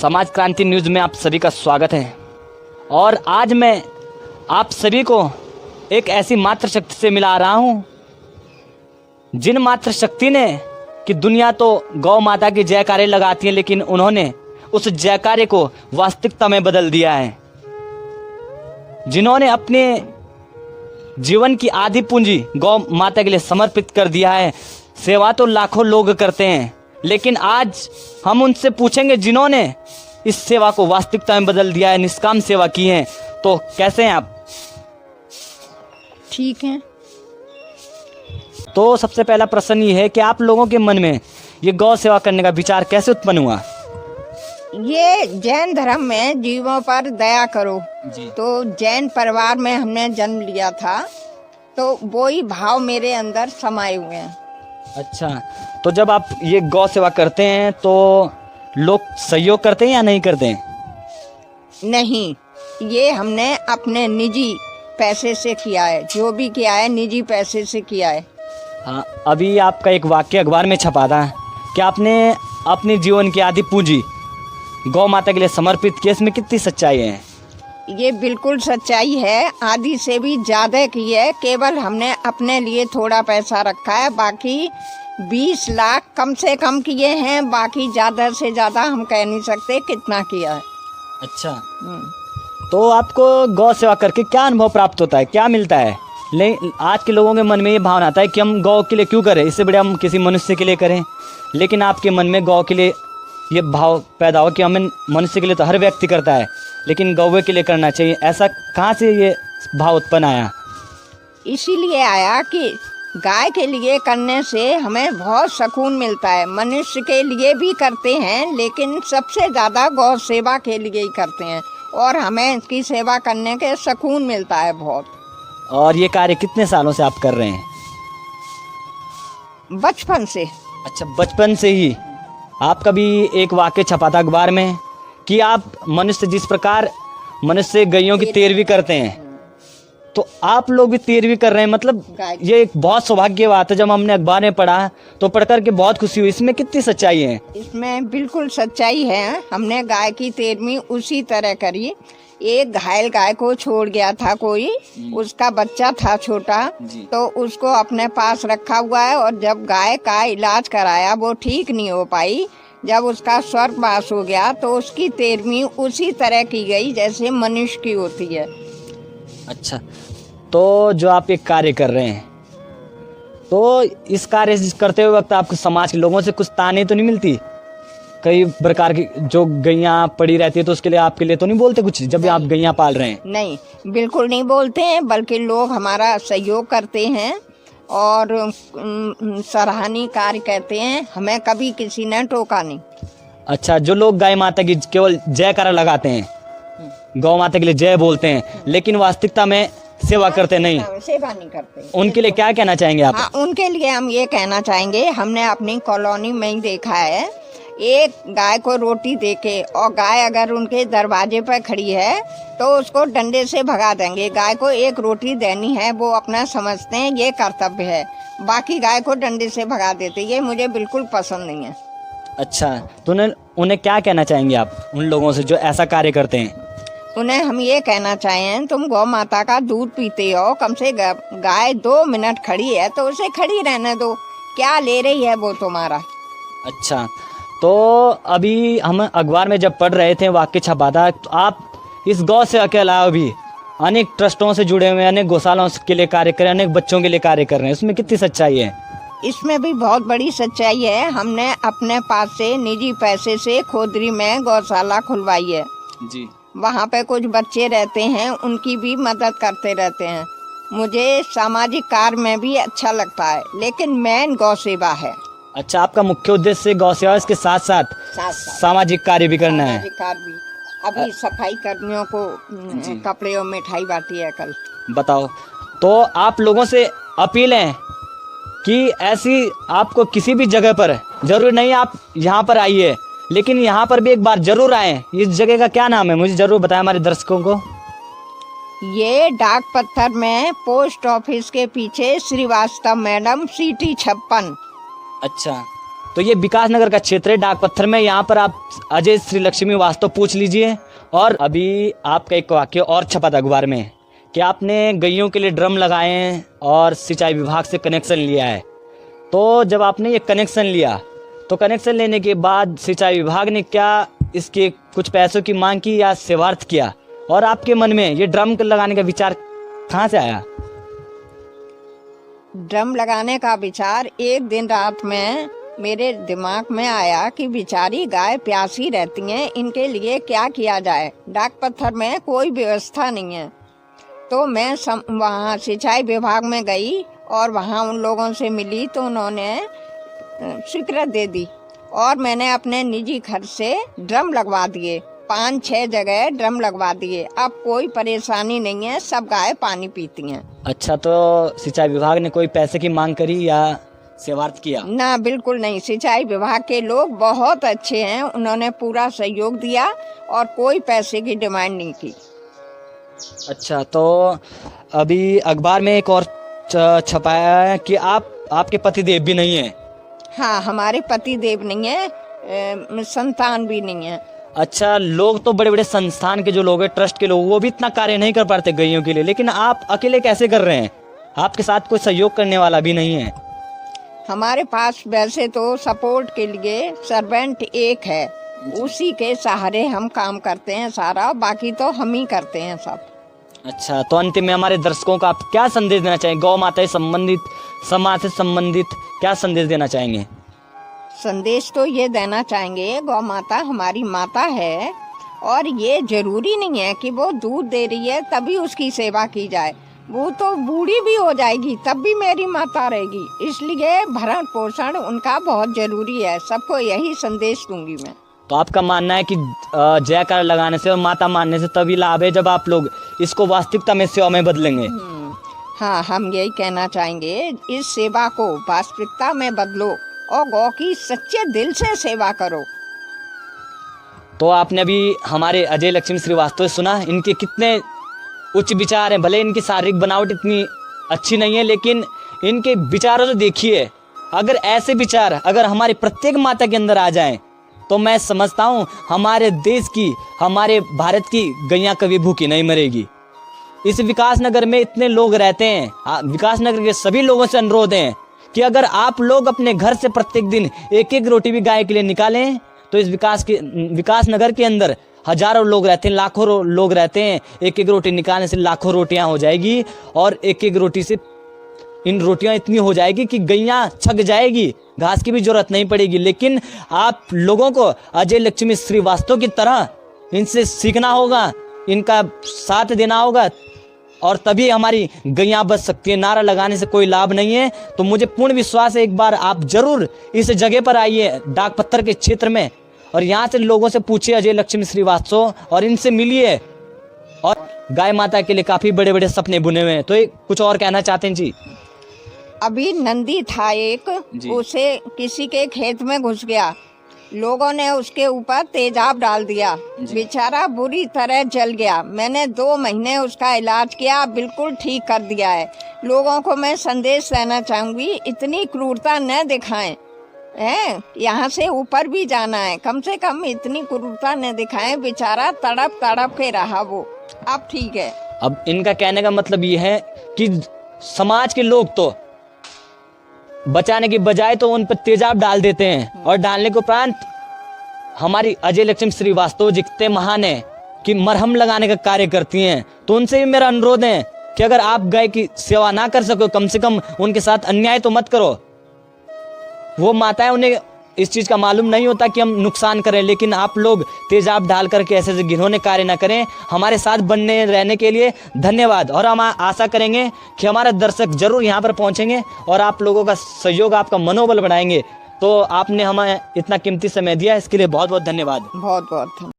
समाज क्रांति न्यूज़ में आप सभी का स्वागत है। और आज मैं आप सभी को एक ऐसी मातृ शक्ति से मिला रहा हूँ जिन मातृ शक्ति ने कि दुनिया तो गौ माता की जयकारे लगाती है, लेकिन उन्होंने उस जयकारे को वास्तविकता में बदल दिया है। जिन्होंने अपने जीवन की आधी पूंजी गौ माता के लिए समर्पित कर दिया है। सेवा तो लाखों लोग करते हैं, लेकिन आज हम उनसे पूछेंगे जिन्होंने इस सेवा को वास्तविकता में बदल दिया है, निष्काम सेवा की है। तो कैसे हैं आप? ठीक है। तो सबसे पहला प्रश्न ये है कि आप लोगों के मन में ये गौ सेवा करने का विचार कैसे उत्पन्न हुआ? ये जैन धर्म में जीवों पर दया करो जी। तो जैन परिवार में हमने जन्म लिया था, तो वो ही भाव मेरे अंदर समाये हुए हैं। अच्छा, तो जब आप ये गौ सेवा करते हैं तो लोग सहयोग करते हैं या नहीं करते हैं? नहीं, ये हमने अपने निजी पैसे से किया है, जो भी किया है निजी पैसे से किया है। हाँ, अभी आपका एक वाक्य अखबार में छपा था कि आपने अपने जीवन की आधी पूंजी गौ माता के लिए समर्पित की। इसमें कितनी सच्चाई है? ये बिल्कुल सच्चाई है, आधी से भी ज़्यादा की है। केवल हमने अपने लिए थोड़ा पैसा रखा है, बाकी 20 लाख कम से कम किए हैं, बाकी ज़्यादा से ज़्यादा हम कह नहीं सकते कितना किया है। अच्छा, तो आपको गौ सेवा करके क्या अनुभव प्राप्त होता है, क्या मिलता है? लेकिन आज के लोगों के मन में ये भावना आता है कि हम गौ के लिए क्यों करें, इससे बड़े हम किसी मनुष्य के लिए करें। लेकिन आपके मन में गौ के लिए ये भाव पैदा हो कि हमें मनुष्य के लिए तो हर व्यक्ति करता है, लेकिन गौवे के लिए करना चाहिए। ऐसा कहाँ से ये भाव उत्पन्न आया? इसीलिए आया कि गाय के लिए करने से हमें बहुत सुकून मिलता है। मनुष्य के लिए भी करते हैं, लेकिन सबसे ज़्यादा गौ सेवा के लिए ही करते हैं, और हमें इसकी सेवा करने के सुकून मिलता है बहुत। और ये कार्य कितने सालों से आप कर रहे हैं? बचपन से। अच्छा, बचपन से ही। आपका भी एक वाक्य छपा था अखबार में कि आप मनुष्य जिस प्रकार मनुष्य गैयों की तेरहवीं करते हैं, तो आप लोग भी तेरहवीं कर रहे हैं। मतलब ये एक बहुत सौभाग्य की बात है। जब हमने अखबार में पढ़ा तो पढ़ करके बहुत खुशी हुई। इसमें कितनी सच्चाई है? इसमें बिल्कुल सच्चाई है। हमने गाय की 13वीं उसी तरह करी। एक घायल गाय को छोड़ गया था कोई, उसका बच्चा था छोटा, तो उसको अपने पास रखा हुआ है। और जब गाय का इलाज कराया वो ठीक नहीं हो पाई, जब उसका स्वर्गवास हो गया तो उसकी 13वीं उसी तरह की गई जैसे मनुष्य की होती है। अच्छा, तो जो आप एक कार्य कर रहे हैं, तो इस कार्य करते हुए वक्त आपको समाज के लोगों से कुछ ताने तो नहीं मिलती? कई प्रकार की जो गैयां पड़ी रहती है, तो उसके लिए आपके लिए तो नहीं बोलते कुछ जब आप गैयां पाल रहे हैं? नहीं, बिल्कुल नहीं बोलते हैं, बल्कि लोग हमारा सहयोग करते हैं और सराहनीय कार्य कहते हैं। हमें कभी किसी ने टोका नहीं। अच्छा, जो लोग गाय माता की केवल जयकारा लगाते हैं, गौ माता के लिए जय बोलते हैं, लेकिन वास्तविकता में सेवा करते नहीं, सेवा नहीं करते, उनके लिए क्या कहना चाहेंगे आप? हाँ, उनके लिए हम ये कहना चाहेंगे, हमने अपनी कॉलोनी में ही देखा है, एक गाय को रोटी देके और गाय अगर उनके दरवाजे पर खड़ी है तो उसको डंडे से भगा देंगे। गाय को एक रोटी देनी है, वो अपना समझते हैं ये कर्तव्य है, बाकी गाय को डंडे से भगा देते। ये मुझे बिल्कुल पसंद नहीं है। अच्छा, तो उन्हें क्या कहना चाहेंगे आप उन लोगों से जो ऐसा कार्य करते हैं? उन्हें हम ये कहना चाहें, तुम गौ माता का दूध पीते हो, कम से गाय 2 मिनट खड़ी है तो उसे खड़ी रहने दो, क्या ले रही है वो तुम्हारा। अच्छा, तो अभी हम अखबार में जब पढ़ रहे थे वाक्य छपा था, तो आप इस गौ सेवा के अलावा भी अनेक ट्रस्टों से जुड़े हुए, अनेक गौशालाओं के लिए कार्य कर रहे हैं, अनेक बच्चों के लिए कार्य कर रहे हैं। उसमें कितनी सच्चाई है? इसमें भी बहुत बड़ी सच्चाई है। हमने अपने पास से निजी पैसे से खोदरी में गौशाला खुलवाई है जी। वहाँ पे कुछ बच्चे रहते हैं, उनकी भी मदद करते रहते हैं। मुझे सामाजिक कार्य में भी अच्छा लगता है, लेकिन मेन गौ सेवा है। अच्छा, आपका मुख्य उद्देश्य गौ सेवा, इसके साथ साथ सामाजिक कार्य भी करना है? सामाजिक कार्य भी। अभी सफाई कर्मियों को कपड़े और मिठाई बांटी है कल। बताओ, तो आप लोगों से अपील है कि ऐसी आपको किसी भी जगह पर, जरूरी नहीं आप यहाँ पर आइए, लेकिन यहाँ पर भी एक बार जरूर आए। इस जगह का क्या नाम है, मुझे जरूर बताएं हमारे दर्शकों को। ये डाक पत्थर में पोस्ट ऑफिस के पीछे श्रीवास्तव मैडम, सीटी 56। अच्छा, तो ये विकास नगर का क्षेत्र है डाक पत्थर में। यहाँ पर आप अजय श्री लक्ष्मी वास्तव पूछ लीजिए। और अभी आपका एक वाक्य और छपा था अखबार में कि आपने गैयों के लिए ड्रम लगाए हैं और सिंचाई विभाग से कनेक्शन लिया है। तो जब आपने ये कनेक्शन लिया तो कनेक्शन लेने के बाद सिंचाई विभाग ने क्या इसके कुछ पैसों की मांग की या सेवार्थ किया, और आपके मन में ये ड्रम लगाने का विचार कहाँ से आया? ड्रम लगाने का विचार एक दिन रात में मेरे दिमाग में आया कि बेचारी गाय प्यासी रहती हैं, इनके लिए क्या किया जाए। डाक पत्थर में कोई व्यवस्था नहीं है। तो मैं वहाँ सिंचाई विभाग में गई और वहाँ उन लोगों से मिली तो उन्होंने स्वीकृति दे दी और मैंने अपने निजी खर्च से ड्रम लगवा दिए। 5-6 जगह ड्रम लगवा दिए। अब कोई परेशानी नहीं है, सब गाय पानी पीती हैं। अच्छा, तो सिंचाई विभाग ने कोई पैसे की मांग करी या सेवार्थ किया? ना, बिल्कुल नहीं। सिंचाई विभाग के लोग बहुत अच्छे हैं, उन्होंने पूरा सहयोग दिया और कोई पैसे की डिमांड नहीं की। अच्छा, तो अभी अखबार में एक और छपाया है कि आपके पतिदेव भी नहीं है। हाँ, हमारे पति देव नहीं है, संतान भी नहीं है। अच्छा, लोग तो बड़े बड़े संस्थान के जो लोग हैं, ट्रस्ट के लोग, वो भी इतना कार्य नहीं कर पाते गैयों के लिए, लेकिन आप अकेले कैसे कर रहे हैं? आपके साथ कोई सहयोग करने वाला भी नहीं है? हमारे पास वैसे तो सपोर्ट के लिए सर्वेंट एक है, उसी के सहारे हम काम करते हैं सारा, बाकी तो हम ही करते हैं सब। अच्छा, तो अंतिम में हमारे दर्शकों को आप क्या संदेश देना चाहेंगे? गौ माता से संबंधित, समाज से संबंधित क्या संदेश देना चाहेंगे? संदेश तो ये देना चाहेंगे, गौ माता हमारी माता है और ये जरूरी नहीं है कि वो दूध दे रही है तभी उसकी सेवा की जाए। वो तो बूढ़ी भी हो जाएगी तब भी मेरी माता रहेगी, इसलिए भरण पोषण उनका बहुत जरूरी है। सबको यही संदेश दूंगी मैं। तो आपका मानना है कि जयकार लगाने से और माता मानने से तभी लाभ है जब आप लोग इसको वास्तविकता में सेवा में बदलेंगे? हाँ, हम यही कहना चाहेंगे, इस सेवा को वास्तविकता में बदलो और गौ की सच्चे दिल से सेवा करो। तो आपने अभी हमारे अजय लक्ष्मी श्रीवास्तव सुना, इनके कितने उच्च विचार हैं। भले इनकी शारीरिक बनावट इतनी अच्छी नहीं है, लेकिन इनके विचारों से देखिए, अगर ऐसे विचार अगर हमारी प्रत्येक माता के अंदर आ जाएं तो मैं समझता हूँ हमारे देश की, हमारे भारत की गैया कभी भूखी नहीं मरेगी। इस विकास नगर में इतने लोग रहते हैं, विकास नगर के सभी लोगों से अनुरोध है कि अगर आप लोग अपने घर से प्रत्येक दिन एक एक रोटी भी गाय के लिए निकालें तो इस विकास नगर के अंदर हजारों लोग रहते हैं, लाखों लोग रहते हैं। एक एक रोटी निकालने से लाखों रोटियां हो जाएगी और एक एक रोटी से इन रोटियां इतनी हो जाएगी कि गैया छक जाएगी, घास की भी जरूरत नहीं पड़ेगी। लेकिन आप लोगों को अजय लक्ष्मी श्रीवास्तव की तरह इनसे सीखना होगा, इनका साथ देना होगा और तभी हमारी गैया बच सकती है। नारा लगाने से कोई लाभ नहीं है। तो मुझे पूर्ण विश्वास है, एक बार आप जरूर इस जगह पर आइए डाक पत्थर के क्षेत्र में और यहाँ से लोगों से पूछिए अजय लक्ष्मी श्रीवास्तव और इनसे मिलिए। और गाय माता के लिए काफी बड़े बड़े सपने बुने हुए हैं। तो कुछ और कहना चाहते हैं जी? अभी नंदी था एक, उसे किसी के खेत में घुस गया, लोगों ने उसके ऊपर तेजाब डाल दिया, बेचारा बुरी तरह जल गया। मैंने 2 महीने उसका इलाज किया, बिल्कुल ठीक कर दिया है। लोगों को मैं संदेश देना चाहूंगी, इतनी क्रूरता न दिखाएं, हैं, यहाँ से ऊपर भी जाना है, कम से कम इतनी क्रूरता न दिखाएं। बेचारा तड़प तड़प के रहा, वो अब ठीक है। अब इनका कहने का मतलब ये है कि समाज के लोग तो बचाने की बजाय तो उन पर तेजाब डाल देते हैं और डालने के उपरांत हमारी अजय लक्ष्मी श्रीवास्तव जी कितने महान है कि मरहम लगाने का कार्य करती हैं। तो उनसे भी मेरा अनुरोध है कि अगर आप गाय की सेवा ना कर सको, कम से कम उनके साथ अन्याय तो मत करो। वो माताएं, उन्हें इस चीज का मालूम नहीं होता कि हम नुकसान करें, लेकिन आप लोग तेजाब डाल करके ऐसे घिनौने कार्य ना करें। हमारे साथ बनने रहने के लिए धन्यवाद। और हम आशा करेंगे कि हमारे दर्शक जरूर यहाँ पर पहुँचेंगे और आप लोगों का सहयोग आपका मनोबल बढ़ाएंगे। तो आपने हमें इतना कीमती समय दिया, इसके लिए बहुत बहुत धन्यवाद। बहुत बहुत